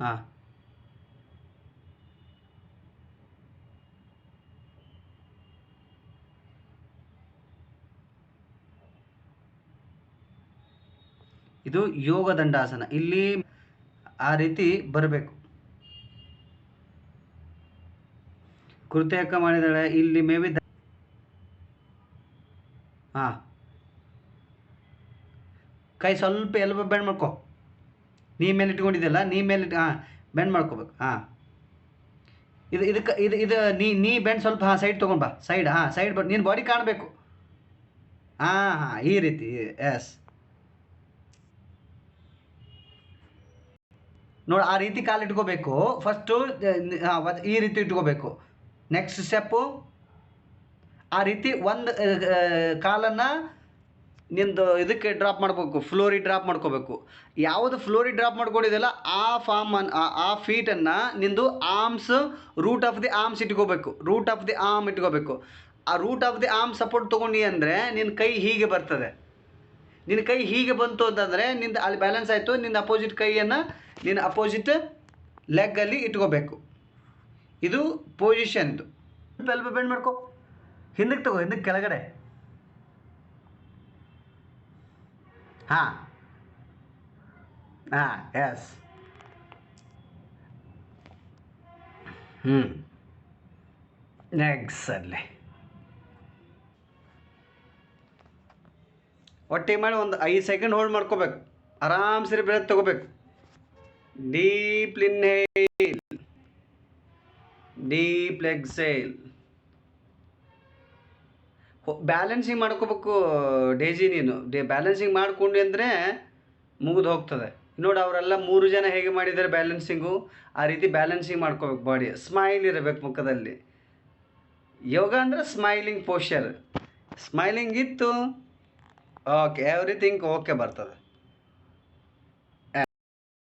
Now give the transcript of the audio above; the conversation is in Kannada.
ಹಾಂ, ಇದು ಯೋಗ ದಂಡಾಸನ. ಇಲ್ಲಿ ಆ ರೀತಿ ಬರಬೇಕು. ಕೃತಕ ಮಾಡಿದಾಳೆ ಇಲ್ಲಿ ಮೇ ಬಿ. ಹಾಂ, ಕೈ ಸ್ವಲ್ಪ ಎಲ್ಬೋ ಬೆಂಡ್ ಮಾಡ್ಕೊ. ನೀ ಮೇಲೆ ಇಟ್ಕೊಂಡಿದ್ದೆಲ್ಲ, ನೀ ಮೇಲೆ ಹಾಂ ಬೆಂಡ್ ಮಾಡ್ಕೋಬೇಕು. ಹಾಂ, ಇದು ನೀ ಬೆಂಡ್ ಸ್ವಲ್ಪ. ಹಾಂ, ಸೈಡ್ ತೊಗೊಂಡು ಬಾ. ಸೈಡ್, ಹಾಂ ಸೈಡ್ ಬಟ್ ನೀನು ಬಾಡಿ ಕಾಣಬೇಕು. ಹಾಂ ಹಾಂ, ಈ ರೀತಿ. ಎಸ್, ನೋಡಿ ಆ ರೀತಿ ಕಾಲು ಇಟ್ಕೋಬೇಕು ಫಸ್ಟು. ಈ ರೀತಿ ಇಟ್ಕೋಬೇಕು. ನೆಕ್ಸ್ಟ್ ಸ್ಟೆಪ್ಪು ಆ ರೀತಿ ಒಂದು ಕಾಲನ್ನು ನಿಂದು ಇದಕ್ಕೆ ಡ್ರಾಪ್ ಮಾಡ್ಬೇಕು, ಫ್ಲೋರಿಗೆ ಡ್ರಾಪ್ ಮಾಡ್ಕೋಬೇಕು. ಯಾವುದು ಫ್ಲೋರಿಗೆ ಡ್ರಾಪ್ ಮಾಡ್ಕೊಂಡಿದೆಯಲ್ಲ ಆ ಆ ಫೀಟನ್ನು ನಿಂದು arms, root of the arms ಇಟ್ಕೋಬೇಕು. ರೂಟ್ ಆಫ್ ದಿ ಆರ್ಮ್ ಇಟ್ಕೋಬೇಕು. ಆ root of the arm support ತೊಗೊಂಡು ಅಂದರೆ ನಿನ್ನ ಕೈ ಹೀಗೆ ಬರ್ತದೆ. ನಿನ್ನ ಕೈ ಹೀಗೆ ಬಂತು ಅಂತಂದರೆ ನಿಂದು ಅಲ್ಲಿ ಬ್ಯಾಲೆನ್ಸ್ ಆಯಿತು. ನಿನ್ನ ಅಪೋಸಿಟ್ ಕೈಯನ್ನು ನಿನ್ನ ಅಪೋಸಿಟ್ ಲೆಗ್ಗಲ್ಲಿ ಇಟ್ಕೋಬೇಕು. ಇದು ಪೊಸಿಷನ್ದು. ಎಲ್ಬೋ ಬೆಂಡ್ ಮಾಡ್ಕೊ. ಹಿಂದಕ್ಕೆ ತಗೋ, ಹಿಂದಕ್ಕೆ ಕೆಳಗಡೆ. ಹಾಂ ಹಾಂ, ಎಸ್. ನೆಕ್ಸ್ಟ್ ಅಲ್ಲಿ ಒಟ್ಟಿಗೆ ಮಾಡಿ ಒಂದು 5 ಸೆಕೆಂಡ್ ಹೋಲ್ಡ್ ಮಾಡ್ಕೋಬೇಕು. ಆರಾಮ್ಸರಿ ಬ್ರೆತ್ ತಗೋಬೇಕು. Deep inhale, deep exhale. Balancing ಮಾಡ್ಕೋಬೇಕು ಡೇಜಿ. ನೀನು ಬ್ಯಾಲೆನ್ಸಿಂಗ್ ಮಾಡ್ಕೊಂಡು ಅಂದರೆ ಮುಗಿದು ಹೋಗ್ತದೆ. ನೋಡಿ ಅವರೆಲ್ಲ 3 ಜನ ಹೇಗೆ ಮಾಡಿದ್ದಾರೆ ಬ್ಯಾಲೆನ್ಸಿಂಗು. ಆ ರೀತಿ ಬ್ಯಾಲೆನ್ಸಿಂಗ್ ಮಾಡ್ಕೋಬೇಕು. ಬಾಡಿ ಸ್ಮೈಲ್ ಇರಬೇಕು ಮುಖದಲ್ಲಿ. ಯೋಗ ಅಂದರೆ ಸ್ಮೈಲಿಂಗ್ ಪೋಶ್ಚರ್. ಸ್ಮೈಲಿಂಗ್ ಇತ್ತು, ಓಕೆ, ಎವ್ರಿಥಿಂಗ್ ಓಕೆ ಬರ್ತದೆ.